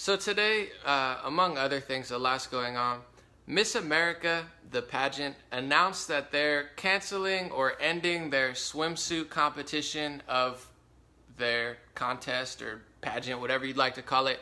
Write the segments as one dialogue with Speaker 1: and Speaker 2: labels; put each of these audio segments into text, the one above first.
Speaker 1: So today, among other things, a lot's going on. Miss America, the pageant, announced that they're canceling or ending their swimsuit competition of their contest or pageant, whatever you'd like to call it.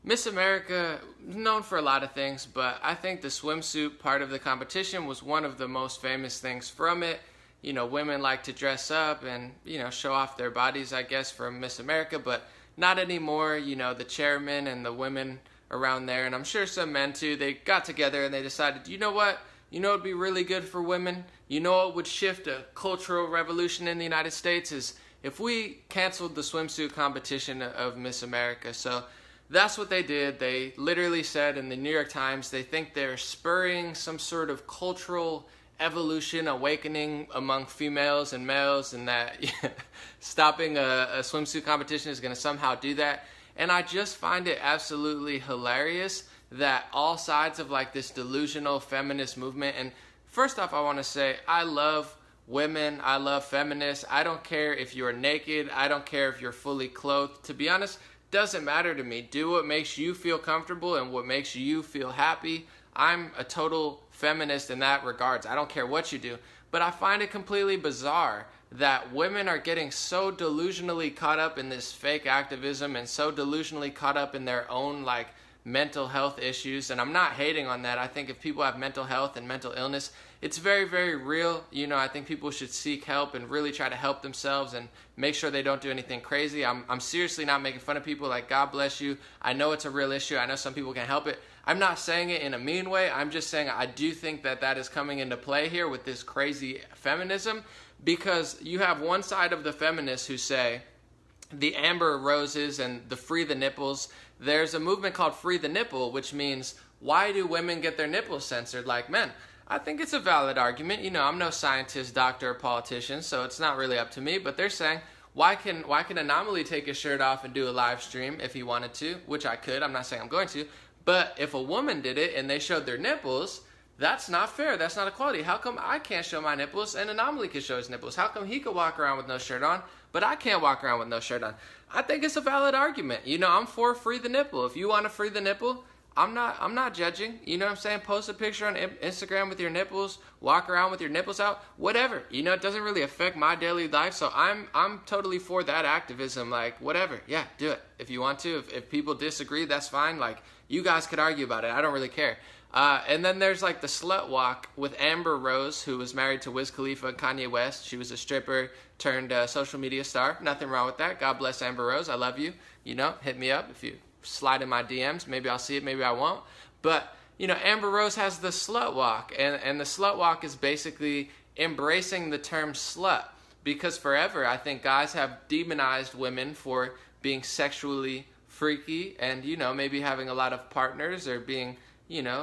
Speaker 1: Miss America is known for a lot of things, but I think the swimsuit part of the competition was one of the most famous things from it. You know, women like to dress up and, show off their bodies, I guess, from Miss America, but not anymore. You know, the chairman and the women around there, and I'm sure some men too, they got together and they decided, you know what? You know what would be really good for women? You know what would shift a cultural revolution in the United States is if we canceled the swimsuit competition of Miss America. So that's what they did. They literally said in the New York Times they think they're spurring some sort of cultural evolution, awakening among females and males, and that stopping a swimsuit competition is going to somehow do that. And I just find it absolutely hilarious that all sides of like this delusional feminist movement, and first off I want to say I love women, I love feminists. I don't care if you're naked, I don't care if you're fully clothed. To be honest, doesn't matter to me. Do what makes you feel comfortable and what makes you feel happy. I'm a total feminist in that regards. I don't care what you do. But I find it completely bizarre that women are getting so delusionally caught up in this fake activism and so delusionally caught up in their own like mental health issues. And I'm not hating on that. I think if people have mental health and mental illness, it's very, very real. I think people should seek help and really try to help themselves and make sure they don't do anything crazy. I'm seriously not making fun of people. Like, God bless you. I know it's a real issue. I know some people can't help it. I'm not saying it in a mean way. I'm just saying I do think that is coming into play here with this crazy feminism, because you have one side of the feminists who say the Amber Roses and the Free the Nipples. There's a movement called Free the Nipple, which means why do women get their nipples censored like men? I think it's a valid argument. I'm no scientist, doctor, or politician, so it's not really up to me. But they're saying, why can Anomaly take his shirt off and do a live stream if he wanted to, which I could. I'm not saying I'm going to. But if a woman did it and they showed their nipples, that's not fair. That's not equality. How come I can't show my nipples and Anomaly can show his nipples? How come he could walk around with no shirt on, but I can't walk around with no shirt on? I think it's a valid argument. I'm for free the nipple. If you want to free the nipple, I'm not judging. You know what I'm saying? Post a picture on Instagram with your nipples, walk around with your nipples out, whatever. It doesn't really affect my daily life, so I'm totally for that activism. Like, whatever. Yeah, do it if you want to. If people disagree, that's fine. Like, you guys could argue about it. I don't really care. And then there's like the slut walk with Amber Rose, who was married to Wiz Khalifa and Kanye West. She was a stripper turned social media star. Nothing wrong with that. God bless Amber Rose. I love you. Hit me up if you slide in my DMs. Maybe I'll see it, maybe I won't. But, Amber Rose has the slut walk. And the slut walk is basically embracing the term slut. Because forever, I think guys have demonized women for being sexually freaky and, maybe having a lot of partners or being,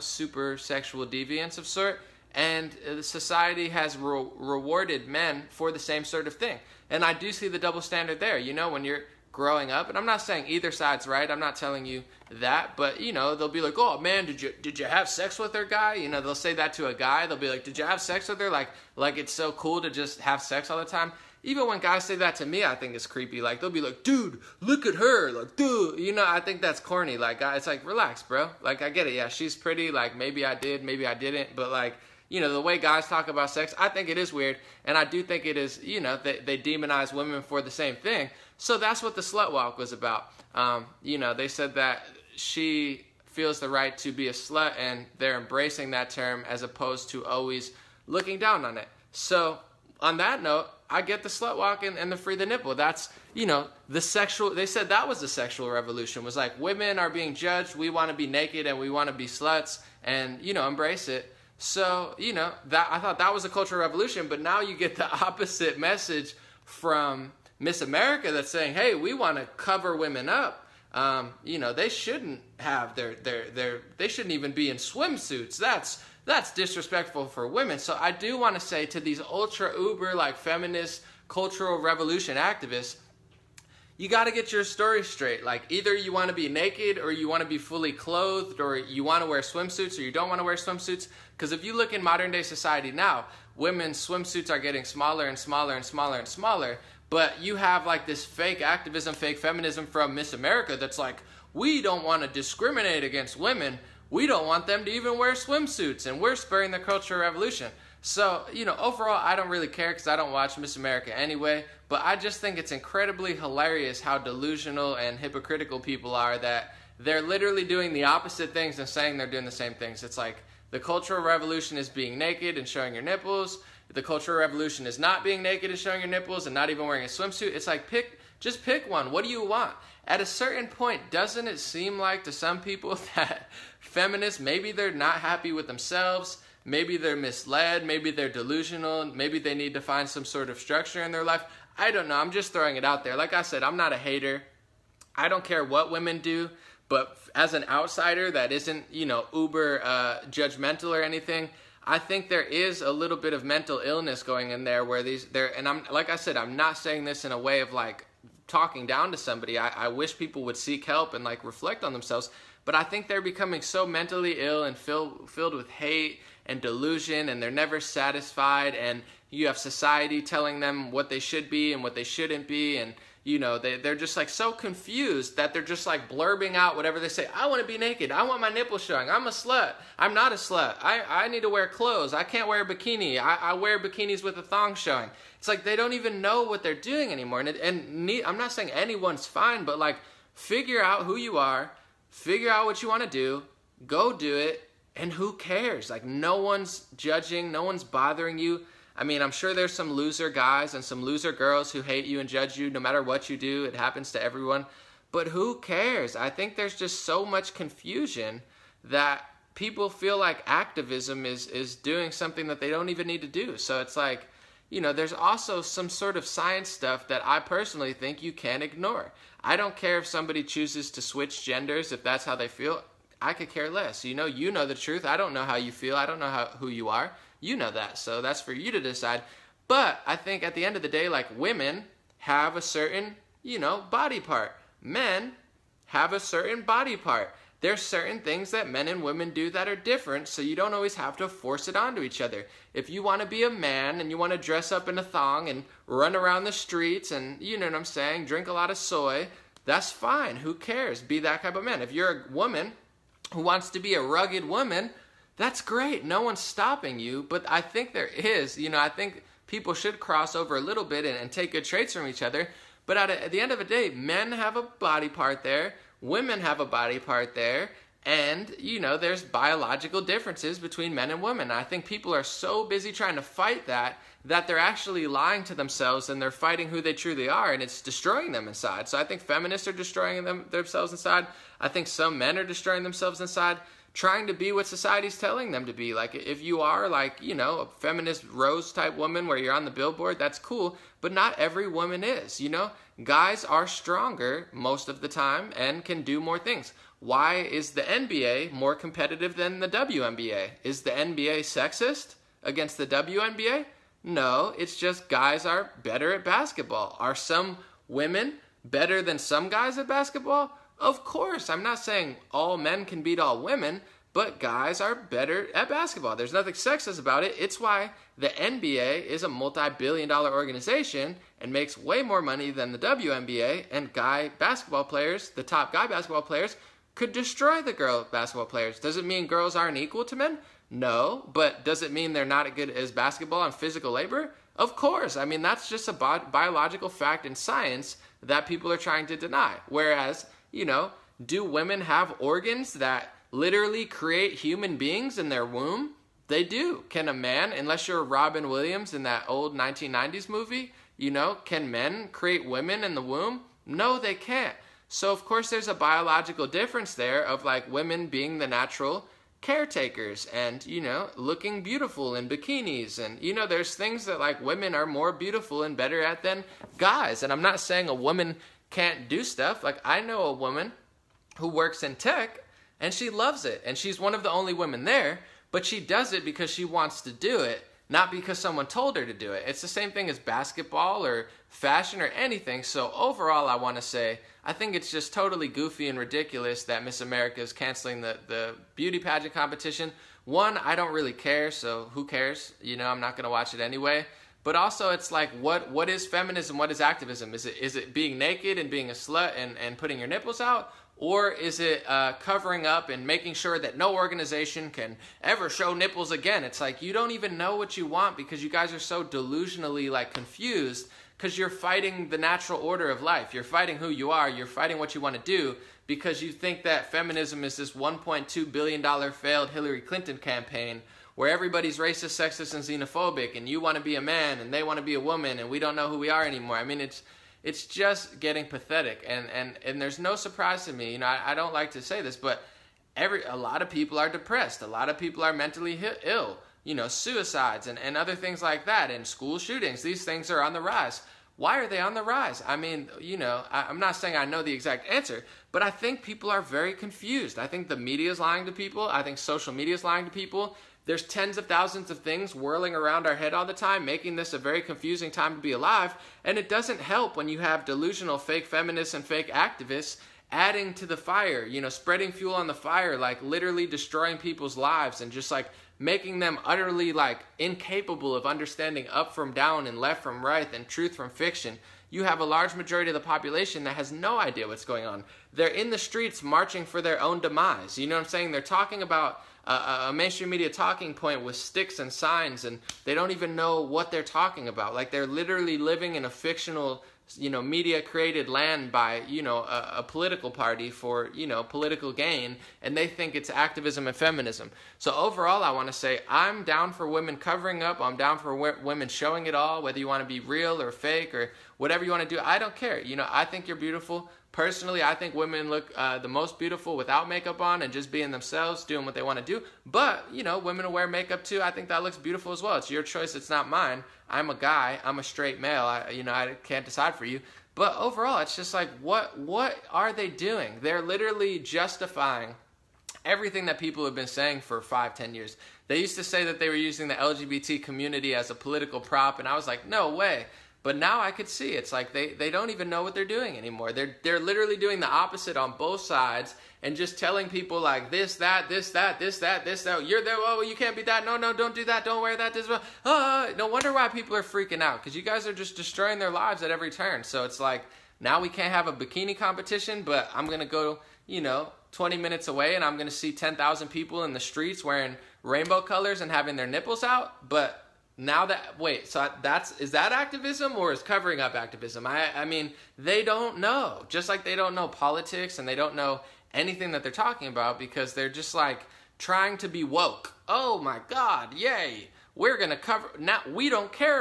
Speaker 1: super sexual deviants of sort. And society has rewarded men for the same sort of thing. And I do see the double standard there. When you're growing up, and I'm not saying either side's right, I'm not telling you that, but they'll be like, oh man, did you have sex with her, guy? They'll say that to a guy. They'll be like, did you have sex with her? Like it's so cool to just have sex all the time. Even when guys say that to me, I think it's creepy. Like, they'll be like, dude, look at her. Like, dude, I think that's corny. Like, it's like, relax, bro. Like, I get it. Yeah, she's pretty. Like, maybe I did, maybe I didn't. But, like, the way guys talk about sex, I think it is weird. And I do think it is, they demonize women for the same thing. So that's what the slut walk was about. They said that she feels the right to be a slut, and they're embracing that term as opposed to always looking down on it. So on that note, I get the slut walk and the free the nipple. That's, the sexual, they said that was the sexual revolution, was like, women are being judged, we want to be naked and we want to be sluts and, embrace it. So, that I thought that was a cultural revolution, but now you get the opposite message from Miss America that's saying, hey, we want to cover women up. They shouldn't have they shouldn't even be in swimsuits. That's disrespectful for women. So I do want to say to these ultra uber like feminist cultural revolution activists, you got to get your story straight. Like, either you want to be naked or you want to be fully clothed, or you want to wear swimsuits or you don't want to wear swimsuits. Because if you look in modern day society now, women's swimsuits are getting smaller and smaller and smaller and smaller. But you have like this fake activism, fake feminism from Miss America that's like, we don't want to discriminate against women. We don't want them to even wear swimsuits, and we're spurring the cultural revolution. So, overall, I don't really care because I don't watch Miss America anyway, but I just think it's incredibly hilarious how delusional and hypocritical people are, that they're literally doing the opposite things and saying they're doing the same things. It's like the cultural revolution is being naked and showing your nipples. The cultural revolution is not being naked and showing your nipples and not even wearing a swimsuit. It's like, just pick one. What do you want? At a certain point, doesn't it seem like to some people that feminists, maybe they're not happy with themselves, maybe they're misled, maybe they're delusional, maybe they need to find some sort of structure in their life? I don't know. I'm just throwing it out there. Like I said, I'm not a hater. I don't care what women do, but as an outsider that isn't, uber judgmental or anything, I think there is a little bit of mental illness going in there and I'm, like I said, I'm not saying this in a way of like talking down to somebody. I wish people would seek help and like reflect on themselves, but I think they're becoming so mentally ill and filled with hate and delusion, and they're never satisfied, and you have society telling them what they should be and what they shouldn't be, and they're just like so confused that they're just like blurbing out whatever they say. I want to be naked. I want my nipples showing. I'm a slut. I'm not a slut. I need to wear clothes. I can't wear a bikini. I wear bikinis with a thong showing. It's like they don't even know what they're doing anymore. And I'm not saying anyone's fine, but like figure out who you are, figure out what you want to do, go do it, and who cares? Like no one's judging, no one's bothering you. I mean, I'm sure there's some loser guys and some loser girls who hate you and judge you no matter what you do. It happens to everyone. But who cares? I think there's just so much confusion that people feel like activism is doing something that they don't even need to do. So it's like, there's also some sort of science stuff that I personally think you can't ignore. I don't care if somebody chooses to switch genders, if that's how they feel. I could care less. You know the truth. I don't know how you feel. I don't know who you are. You know that, so that's for you to decide. But I think at the end of the day, like women have a certain, body part. Men have a certain body part. There's certain things that men and women do that are different, so you don't always have to force it onto each other. If you want to be a man and you want to dress up in a thong and run around the streets and, you know what I'm saying, drink a lot of soy, that's fine. Who cares? Be that type of man. If you're a woman who wants to be a rugged woman, that's great. No one's stopping you. But I think there is, I think people should cross over a little bit and take good traits from each other. But at the end of the day, men have a body part there. Women have a body part there. And, there's biological differences between men and women. I think people are so busy trying to fight that they're actually lying to themselves and they're fighting who they truly are, and it's destroying them inside. So I think feminists are destroying themselves inside. I think some men are destroying themselves inside, trying to be what society's telling them to be. Like, if you are like, a feminist rose type woman where you're on the billboard, that's cool, but not every woman is, Guys are stronger most of the time and can do more things. Why is the NBA more competitive than the WNBA? Is the NBA sexist against the WNBA? No, it's just guys are better at basketball. Are some women better than some guys at basketball? Of course. I'm not saying all men can beat all women, but guys are better at basketball. There's nothing sexist about it. It's why the NBA is a multi-billion-dollar organization and makes way more money than the WNBA, and guy basketball players, the top guy basketball players, could destroy the girl basketball players. Does it mean girls aren't equal to men? No, but does it mean they're not as good as basketball and physical labor? Of course. I mean, that's just a biological fact in science that people are trying to deny. Whereas, do women have organs that literally create human beings in their womb? They do. Can a man, unless you're Robin Williams in that old 1990s movie, can men create women in the womb? No, they can't. So, of course, there's a biological difference there of, like, women being the natural caretakers and, looking beautiful in bikinis. And, there's things that, like, women are more beautiful and better at than guys. And I'm not saying a woman can't do stuff. Like, I know a woman who works in tech, and she loves it. And she's one of the only women there, but she does it because she wants to do it, not because someone told her to do it. It's the same thing as basketball or fashion or anything. So overall, I want to say, I think it's just totally goofy and ridiculous that Miss America is canceling the beauty pageant competition. One, I don't really care, so who cares? I'm not going to watch it anyway. But also, it's like, what is feminism? What is activism? Is it being naked and being a slut and putting your nipples out? Or is it covering up and making sure that no organization can ever show nipples again? It's like you don't even know what you want because you guys are so delusionally like confused because you're fighting the natural order of life. You're fighting who you are. You're fighting what you want to do because you think that feminism is this $1.2 billion failed Hillary Clinton campaign where everybody's racist, sexist, and xenophobic, and you want to be a man and they want to be a woman and we don't know who we are anymore. I mean, it's just getting pathetic, and there's no surprise to me. You know, I don't like to say this, but a lot of people are depressed. A lot of people are mentally ill. You know, suicides and other things like that, and school shootings. These things are on the rise. Why are they on the rise? I mean, you know, I'm not saying I know the exact answer, but I think people are very confused. I think the media is lying to people. I think social media is lying to people. There's tens of thousands of things whirling around our head all the time, making this a very confusing time to be alive. And it doesn't help when you have delusional fake feminists and fake activists adding to the fire, you know, spreading fuel on the fire, like literally destroying people's lives and just like making them utterly like incapable of understanding up from down and left from right and truth from fiction. You have a large majority of the population that has no idea what's going on. They're in the streets marching for their own demise. You know what I'm saying? They're talking about a mainstream media talking point with sticks and signs, and they don't even know what they're talking about. Like they're literally living in a fictional, you know, media created land by, you know, a political party for, you know, political gain, and they think it's activism and feminism. So overall, I want to say I'm down for women covering up. I'm down for women showing it all, whether you want to be real or fake or whatever you want to do. I don't care. You know, I think you're beautiful. Personally, I think women look the most beautiful without makeup on and just being themselves, doing what they want to do. But, you know, women will wear makeup too. I think that looks beautiful as well. It's your choice. It's not mine. I'm a guy. I'm a straight male. I can't decide for you. But overall, it's just like, what are they doing? They're literally justifying everything that people have been saying for 5-10 years. They used to say that they were using the LGBT community as a political prop, and I was like, no way. But now I could see it's like they don't even know what they're doing anymore. They're literally doing the opposite on both sides and just telling people like this, that, this, that, this, that, this, that. You're there, oh, you can't be that. No, don't do that. Don't wear that. This, no wonder why people are freaking out, because you guys are just destroying their lives at every turn. So it's like now we can't have a bikini competition, but I'm going to go, you know, 20 minutes away and I'm going to see 10,000 people in the streets wearing rainbow colors and having their nipples out. But now that, wait, so is that activism or is covering up activism? I mean, they don't know. Just like they don't know politics and they don't know anything that they're talking about because they're just like trying to be woke. Oh my God, yay. We're going to cover, now we don't care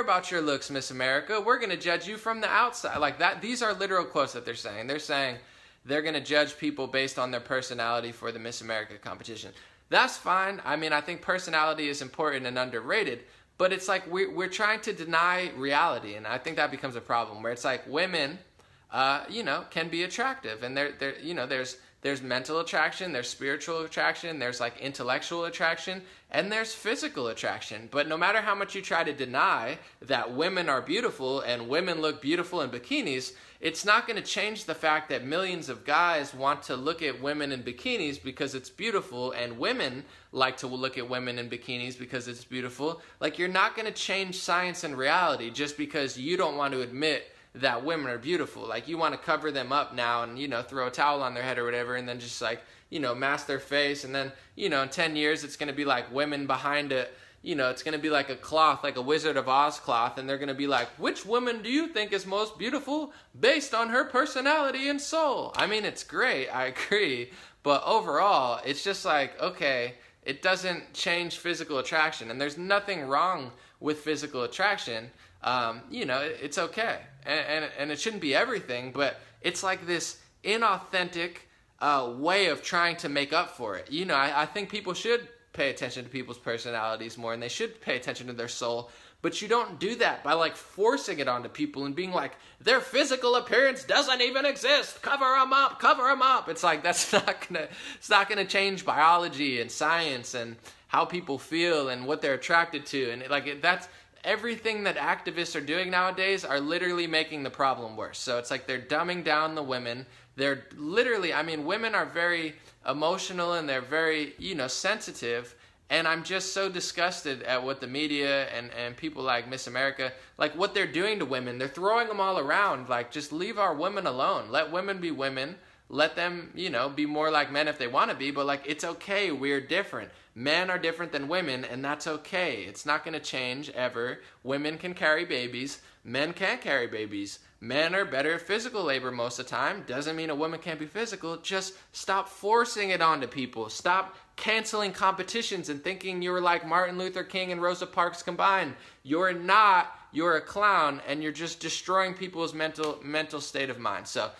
Speaker 1: about your looks, Miss America. We're going to judge you from the outside. Like that, these are literal quotes that they're saying. They're saying they're going to judge people based on their personality for the Miss America competition. That's fine. I mean, I think personality is important and underrated, but it's like we're trying to deny reality, and I think that becomes a problem where it's like women, you know, can be attractive, and you know, there's mental attraction, there's spiritual attraction, there's like intellectual attraction, and there's physical attraction. But no matter how much you try to deny that women are beautiful and women look beautiful in bikinis, it's not going to change the fact that millions of guys want to look at women in bikinis because it's beautiful, and women like to look at women in bikinis because it's beautiful. Like, you're not going to change science and reality just because you don't want to admit that women are beautiful. Like, you want to cover them up now and, you know, throw a towel on their head or whatever, and then just like, you know, mask their face, and then, you know, in 10 years it's going to be like women behind it. You know, it's going to be like a cloth, like a Wizard of Oz cloth, and they're going to be like, which woman do you think is most beautiful based on her personality and soul? I mean, it's great, I agree, but overall, it's just like, okay, it doesn't change physical attraction, and there's nothing wrong with physical attraction. You know, it's okay, and it shouldn't be everything, but it's like this inauthentic way of trying to make up for it. You know, I think people should pay attention to people's personalities more, and they should pay attention to their soul, but you don't do that by like forcing it onto people and being like, their physical appearance doesn't even exist, cover them up. It's like, it's not gonna change biology and science and how people feel and what they're attracted to, and that's everything that activists are doing nowadays are literally making the problem worse. So it's like they're dumbing down the women. They're literally, I mean, women are very emotional and they're very, you know, sensitive, And I'm just so disgusted at what the media and people like Miss America, like what they're doing to women. They're throwing them all around. Like, just leave our women alone. Let women be women. Let them, be more like men if they want to be. But, like, it's okay. We're different. Men are different than women, and that's okay. It's not going to change ever. Women can carry babies. Men can't carry babies. Men are better at physical labor most of the time. Doesn't mean a woman can't be physical. Just stop forcing it onto people. Stop canceling competitions and thinking you're like Martin Luther King and Rosa Parks combined. You're not. You're a clown, and you're just destroying people's mental state of mind. So